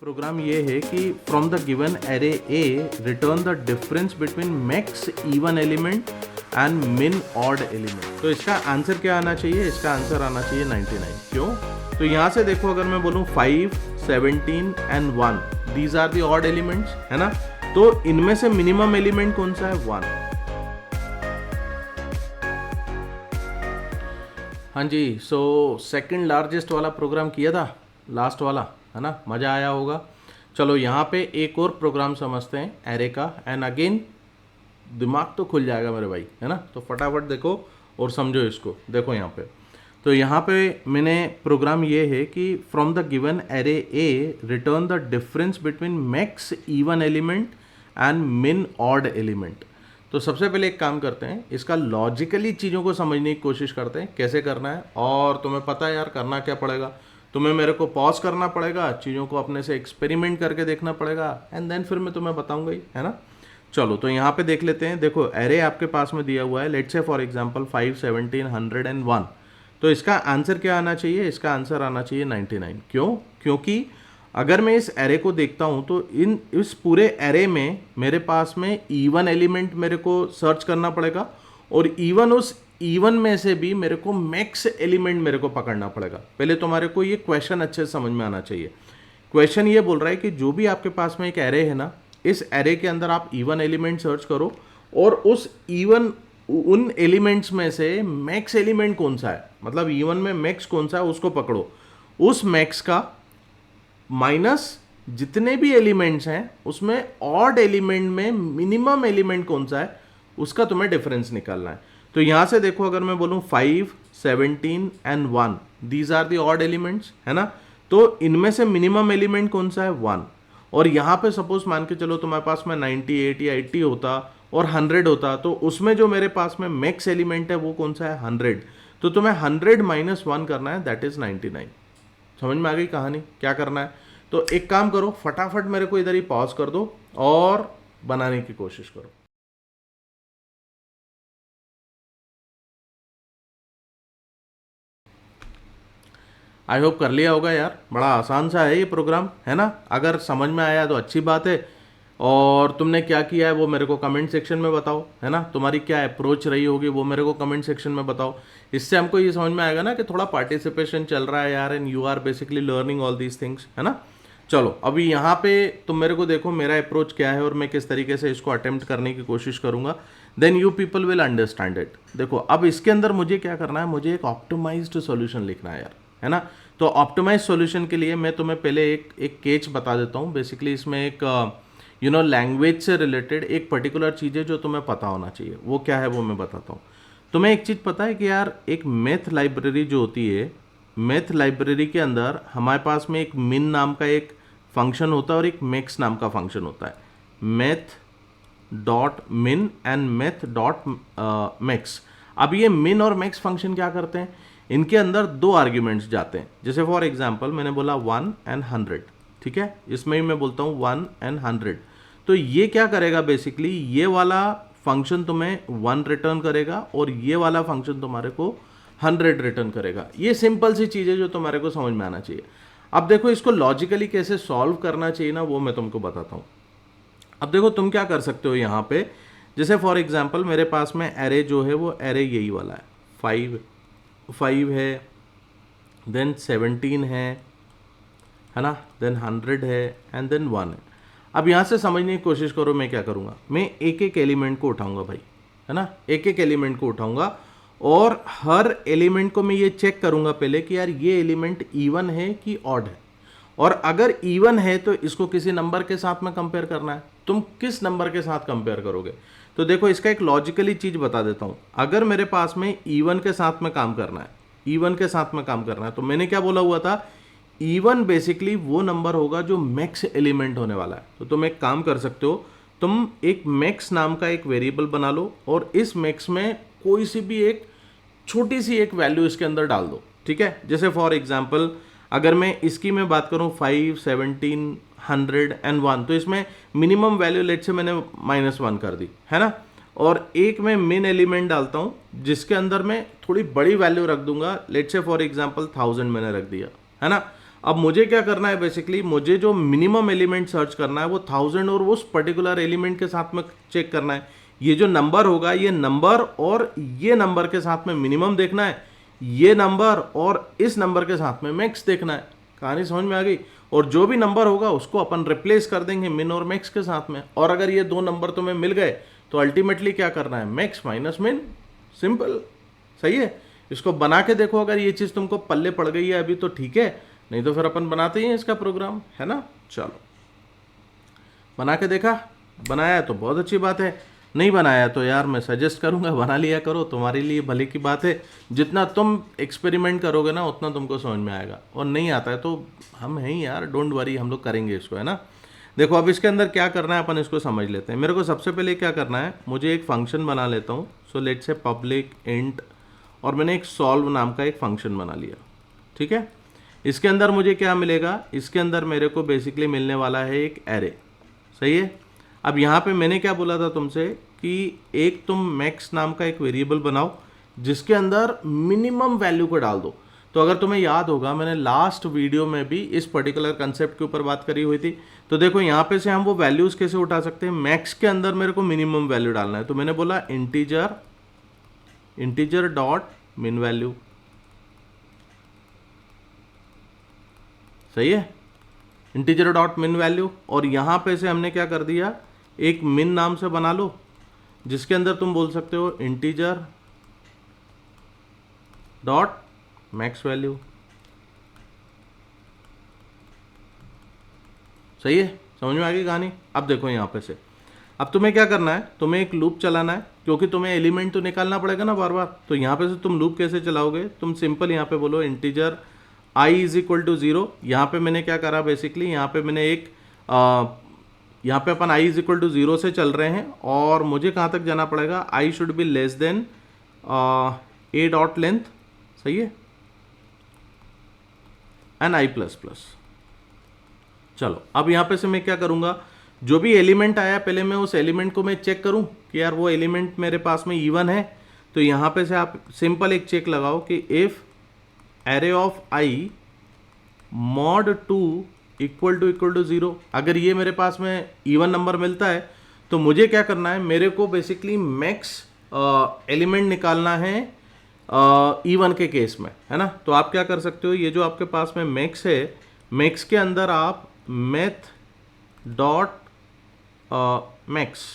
Programme ये है कि from the given array A return the difference between max even element and मिन odd element. तो इसका आंसर क्या आना चाहिए? इसका आंसर आना चाहिए 99। क्यों? तो यहाँ से देखो, अगर मैं बोलूँ 5, 17 and 1, these are the odd elements, है ना। तो इनमें से मिनिमम एलिमेंट कौन सा है? 1। हाँ जी, सो सेकंड लार्जेस्ट वाला प्रोग्राम किया था, लास्ट वाला, है ना। मज़ा आया होगा। चलो यहाँ पे एक और प्रोग्राम समझते हैं एरे का, एंड अगेन दिमाग तो खुल जाएगा मेरे भाई, है ना। तो फटाफट देखो और समझो इसको। देखो यहाँ पे, तो यहाँ पे मैंने प्रोग्राम ये है कि from the given array A return the difference between max even element and मिन ऑड एलिमेंट। तो सबसे पहले एक काम करते हैं, इसका लॉजिकली चीज़ों को समझने की कोशिश करते हैं कैसे करना है। और तुम्हें पता है यार करना क्या पड़ेगा, तुम्हें मेरे को पॉज करना पड़ेगा, चीज़ों को अपने से एक्सपेरिमेंट करके देखना पड़ेगा, एंड देन फिर मैं तुम्हें बताऊंगा ही, है ना। चलो तो यहाँ पे देख लेते हैं। देखो एरे आपके पास में दिया हुआ है, let's say for example 5, 17, 100 and 1। तो इसका आंसर क्या आना चाहिए? इसका आंसर आना चाहिए 99। क्यों? क्योंकि अगर मैं इस एरे को देखता हूँ तो इस पूरे एरे में मेरे पास में इवन एलिमेंट मेरे को सर्च करना पड़ेगा, और इवन उस इवन में से भी मेरे को मैक्स एलिमेंट मेरे को पकड़ना पड़ेगा। पहले तुम्हारे को ये क्वेश्चन अच्छे से समझ में आना चाहिए। क्वेश्चन ये बोल रहा है कि जो भी आपके पास में एक एरे है ना, इस एरे के अंदर आप इवन एलिमेंट सर्च करो, और उस इवन उन एलिमेंट्स में से मैक्स एलिमेंट कौन सा है, मतलब इवन में मैक्स कौन सा है उसको पकड़ो। उस मैक्स का माइनस जितने भी एलिमेंट्स हैं उसमें ऑड एलिमेंट में मिनिमम एलिमेंट कौन सा है उसका तुम्हें डिफरेंस निकालना है। तो यहां से देखो, अगर मैं बोलूं 5, 17 and 1, these are the odd elements, है ना। तो इनमें से मिनिमम एलिमेंट कौन सा है? 1। और यहां पे सपोज मान के चलो तुम्हारे पास में 98 या 80 होता और 100 होता, तो उसमें जो मेरे पास में मैक्स एलिमेंट है वो कौन सा है? 100। तो तुम्हें 100 माइनस 1 करना है, दैट इज 99। समझ में आ गई कहानी? क्या करना है? तो एक काम करो, फटाफट मेरे को इधर ही पॉज कर दो और बनाने की कोशिश करो। आई होप कर लिया होगा यार, बड़ा आसान सा है ये प्रोग्राम, है ना। अगर समझ में आया तो अच्छी बात है, और तुमने क्या किया है वो मेरे को कमेंट सेक्शन में बताओ, है ना। तुम्हारी क्या अप्रोच रही होगी वो मेरे को कमेंट सेक्शन में बताओ। इससे हमको ये समझ में आएगा ना कि थोड़ा पार्टिसिपेशन चल रहा है यार, and you are basically learning all these things, है ना। चलो अभी यहाँ पे तुम मेरे को देखो मेरा अप्रोच क्या है और मैं किस तरीके से इसको अटेम्प्ट करने की कोशिश करूँगा, then you people will understand it. देखो अब इसके अंदर मुझे क्या करना है, मुझे एक ऑप्टिमाइज्ड सॉल्यूशन लिखना है यार, है ना। तो ऑप्टिमाइज सॉल्यूशन के लिए मैं तुम्हें पहले एक केच बता देता हूँ। बेसिकली इसमें एक लैंग्वेज से रिलेटेड एक पर्टिकुलर चीज़ है जो तुम्हें पता होना चाहिए। वो क्या है वो मैं बताता हूँ। तुम्हें एक चीज़ पता है कि यार एक मैथ लाइब्रेरी जो होती है, मैथ लाइब्रेरी के अंदर हमारे पास में एक मिन नाम का एक फंक्शन होता है और एक मैक्स नाम का फंक्शन होता है। मैथ डॉट मिन एंड मैथ डॉट मैक्स। अब ये मिन और मैक्स फंक्शन क्या करते हैं, इनके अंदर 2 आर्ग्यूमेंट्स जाते हैं। जैसे फॉर एग्जांपल मैंने बोला 1 एंड 100, ठीक है। इसमें ही मैं बोलता हूँ 1 एंड 100। तो ये क्या करेगा, बेसिकली ये वाला फंक्शन तुम्हें 1 रिटर्न करेगा और ये वाला फंक्शन तुम्हारे को 100 रिटर्न करेगा। ये सिंपल सी चीज़ है जो तुम्हारे को समझ में आना चाहिए। अब देखो इसको लॉजिकली कैसे सॉल्व करना चाहिए ना, वो मैं तुमको बताता हूँ। अब देखो तुम क्या कर सकते हो यहाँ पे, जैसे फॉर एग्जांपल मेरे पास में एरे जो है वो एरे यही वाला है, 5 है, देन 17 है ना, देन 100 है, एंड देन 1 है। अब यहाँ से समझने की कोशिश करो, मैं क्या करूँगा, मैं एक एक एलिमेंट को उठाऊंगा भाई, है ना। एक एक एलिमेंट को उठाऊंगा और हर एलिमेंट को मैं ये चेक करूँगा पहले कि यार ये एलिमेंट इवन है कि ऑड है। और अगर इवन है तो इसको किसी नंबर के साथ में कंपेयर करना है। तुम किस नंबर के साथ कंपेयर करोगे? तो देखो इसका एक लॉजिकली चीज़ बता देता हूँ। अगर मेरे पास में इवन के साथ में काम करना है, इवन के साथ में काम करना है, तो मैंने क्या बोला हुआ था, इवन बेसिकली वो नंबर होगा जो मैक्स एलिमेंट होने वाला है। तो तुम एक काम कर सकते हो, तुम एक मैक्स नाम का एक वेरिएबल बना लो और इस मैक्स में कोई सी भी एक छोटी सी एक वैल्यू इसके अंदर डाल दो, ठीक है। जैसे फॉर एग्जांपल अगर मैं इसकी मैं बात करूं 5, 17, 100 एंड 1, तो इसमें मिनिमम वैल्यू लेट से मैंने -1 कर दी, है ना। और एक मैं मिन एलिमेंट डालता हूं जिसके अंदर मैं थोड़ी बड़ी वैल्यू रख दूंगा, लेट से फॉर एग्जांपल 1000 मैंने रख दिया, है ना। अब मुझे क्या करना है, बेसिकली मुझे जो मिनिमम एलिमेंट सर्च करना है वो 1000 और उस पर्टिकुलर एलिमेंट के साथ में चेक करना है। ये जो नंबर होगा, ये नंबर और ये नंबर के साथ में मिनिमम देखना है, ये नंबर और इस नंबर के साथ में मैक्स देखना है। कहानी समझ में आ गई। और जो भी नंबर होगा उसको अपन रिप्लेस कर देंगे मिन और मैक्स के साथ में। और अगर ये दो नंबर तुम्हें मिल गए तो अल्टीमेटली क्या करना है, मैक्स माइनस मिन। सिंपल, सही है। इसको बना के देखो, अगर ये चीज़ तुमको पल्ले पड़ गई है अभी तो ठीक है, नहीं तो फिर अपन बनाते ही हैं इसका प्रोग्राम, है ना। चलो, बना के देखा, बनाया तो बहुत अच्छी बात है, नहीं बनाया तो यार मैं सजेस्ट करूंगा बना लिया करो, तुम्हारे लिए भले की बात है। जितना तुम एक्सपेरिमेंट करोगे ना उतना तुमको समझ में आएगा। और नहीं आता है तो हम हैं ही यार, डोंट वरी, हम लोग करेंगे इसको, है ना। देखो अब इसके अंदर क्या करना है अपन इसको समझ लेते हैं। मेरे को सबसे पहले क्या करना है, मुझे एक फंक्शन बना लेता हूँ। So let's say public int, और मैंने एक सॉल्व नाम का एक फंक्शन बना लिया, ठीक है। इसके अंदर मुझे क्या मिलेगा, इसके अंदर मेरे को बेसिकली मिलने वाला है एक एरे, सही है। अब यहाँ पे मैंने क्या बोला था तुमसे कि एक तुम मैक्स नाम का एक वेरिएबल बनाओ जिसके अंदर मिनिमम वैल्यू को डाल दो। तो अगर तुम्हें याद होगा मैंने लास्ट वीडियो में भी इस पर्टिकुलर कंसेप्ट के ऊपर बात करी हुई थी। तो देखो यहाँ पे से हम वो वैल्यूज कैसे उठा सकते हैं, मैक्स के अंदर मेरे को मिनिमम वैल्यू डालना है। तो मैंने बोला इंटीजर डॉट मिन वैल्यू, सही है, इंटीजर डॉट मिन वैल्यू। और यहाँ पे से हमने क्या कर दिया, एक मिन नाम से बना लो जिसके अंदर तुम बोल सकते हो इंटीजर डॉट मैक्स वैल्यू, सही है। समझ में आ गई कहानी। अब देखो यहाँ पे से, अब तुम्हें क्या करना है, तुम्हें एक लूप चलाना है क्योंकि तुम्हें एलिमेंट तो निकालना पड़ेगा ना बार बार। तो यहाँ पे से तुम लूप कैसे चलाओगे, तुम सिंपल यहाँ पे बोलो integer i is equal to 0। यहाँ पे मैंने क्या करा, बेसिकली यहाँ पे मैंने एक यहाँ पे अपन i इज इक्वल टू 0 से चल रहे हैं और मुझे कहाँ तक जाना पड़ेगा, i should be less than a dot length, सही है, एंड i प्लस प्लस। चलो अब यहाँ पे से मैं क्या करूँगा, जो भी एलिमेंट आया पहले मैं उस एलिमेंट को मैं चेक करूँ कि यार वो एलिमेंट मेरे पास में इवन है। तो यहाँ पे से आप सिंपल एक चेक लगाओ कि if array of I mod 2 equal to 0, अगर ये मेरे पास में इवन नंबर मिलता है तो मुझे क्या करना है, मेरे को बेसिकली मैक्स एलिमेंट निकालना है इवन के केस में, है ना। तो आप क्या कर सकते हो, ये जो आपके पास में मैक्स है, मैक्स के अंदर आप मैथ डॉट मैक्स,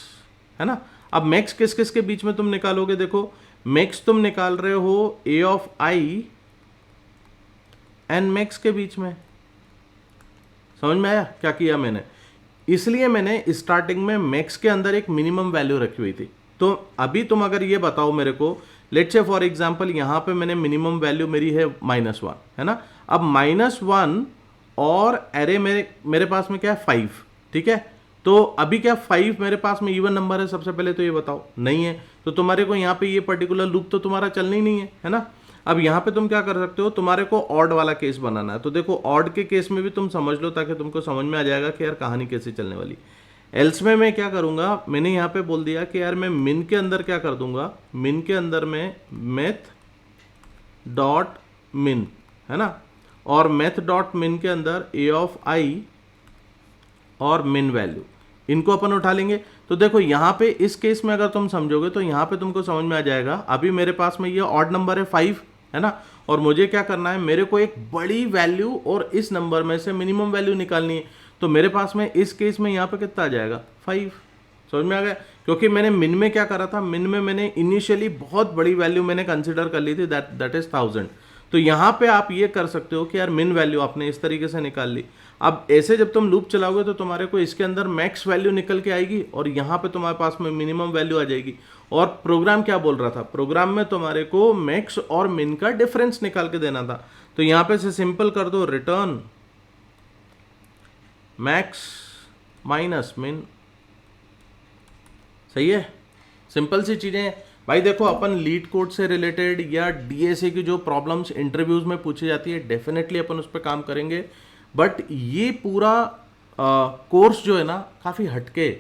है ना। अब मैक्स किस किस के बीच में तुम निकालोगे, देखो मैक्स तुम निकाल रहे हो ए ऑफ आई एन मैक्स के बीच में। समझ में आया क्या किया मैंने, इसलिए मैंने स्टार्टिंग में मैक्स के अंदर एक मिनिमम वैल्यू रखी हुई थी। तो अभी तुम अगर ये बताओ मेरे को, लेट्स से फॉर एग्जांपल यहाँ पे मैंने मिनिमम वैल्यू मेरी है -1, है ना। अब -1 और एरे मेरे पास में क्या है 5, ठीक है। तो अभी क्या 5 मेरे पास में इवन नंबर है, सबसे पहले तो ये बताओ, नहीं है। तो तुम्हारे को यहाँ पे ये पर्टिकुलर लूप तो तुम्हारा चलना ही नहीं है ना। अब यहाँ पे तुम क्या कर सकते हो, तुम्हारे को ऑड वाला केस बनाना है। तो देखो ऑड के केस में भी तुम समझ लो ताकि तुमको समझ में आ जाएगा कि यार कहानी कैसे चलने वाली। एल्स में मैं क्या करूँगा, मैंने यहाँ पे बोल दिया कि यार मैं मिन के अंदर क्या कर दूंगा, मिन के अंदर में मैथ डॉट मिन, है ना, और मैथ डॉट मिन के अंदर ए ऑफ आई और मिन वैल्यू, इनको अपन उठा लेंगे। तो देखो यहाँ पे इस केस में अगर तुम समझोगे तो यहाँ पे तुमको समझ में आ जाएगा, अभी मेरे पास में ये ऑड नंबर है 5, है ना, और मुझे क्या करना है, मेरे को एक बड़ी वैल्यू और इस नंबर में से मिनिमम वैल्यू निकालनी है। तो मेरे पास में इस केस में यहाँ पे कितना आ जाएगा 5। समझ में आ गया, क्योंकि मैंने मिन में क्या करा था, मिन में मैंने इनिशियली बहुत बड़ी वैल्यू मैंने कंसिडर कर ली थी, दैट इज 1000। तो यहाँ पे आप ये कर सकते हो कि यार मिन वैल्यू आपने इस तरीके से निकाल ली। अब ऐसे जब तुम लूप चलाओगे तो तुम्हारे को इसके अंदर मैक्स वैल्यू निकल के आएगी और यहाँ पे तुम्हारे पास में मिनिमम वैल्यू आ जाएगी। और प्रोग्राम क्या बोल रहा था, प्रोग्राम में तुम्हारे को मैक्स और मिन का डिफरेंस निकाल के देना था। तो यहाँ पे से सिंपल कर दो रिटर्न मैक्स माइनस मिन, सही है। सिंपल सी चीजें भाई। देखो अपन लीड कोड से रिलेटेड या डीएसए की जो प्रॉब्लम्स इंटरव्यूज में पूछी जाती है, डेफिनेटली अपन उस पर काम करेंगे। बट ये पूरा कोर्स जो है ना काफ़ी हटके,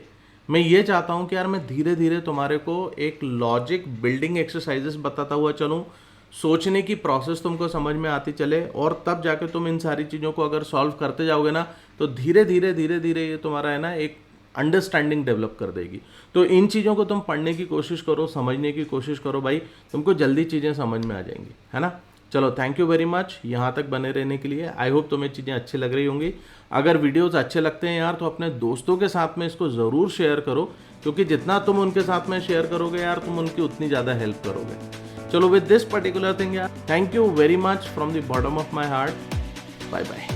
मैं ये चाहता हूँ कि यार मैं धीरे धीरे तुम्हारे को एक लॉजिक बिल्डिंग एक्सरसाइजेस बताता हुआ चलूँ, सोचने की प्रोसेस तुमको समझ में आती चले, और तब जाके तुम इन सारी चीज़ों को अगर सॉल्व करते जाओगे ना, तो धीरे धीरे धीरे धीरे ये तुम्हारा है ना एक अंडरस्टैंडिंग डेवलप कर देगी। तो इन चीज़ों को तुम पढ़ने की कोशिश करो, समझने की कोशिश करो भाई, तुमको जल्दी चीज़ें समझ में आ जाएंगी, है ना। चलो, थैंक यू वेरी मच यहाँ तक बने रहने के लिए। आई होप तुम्हें चीज़ें अच्छी लग रही होंगी। अगर वीडियोस अच्छे लगते हैं यार, तो अपने दोस्तों के साथ में इसको ज़रूर शेयर करो, क्योंकि जितना तुम उनके साथ में शेयर करोगे यार, तुम उनकी उतनी ज़्यादा हेल्प करोगे। चलो, विद दिस पर्टिकुलर थिंग यार, thank you very much from the bottom of my heart. Bye bye.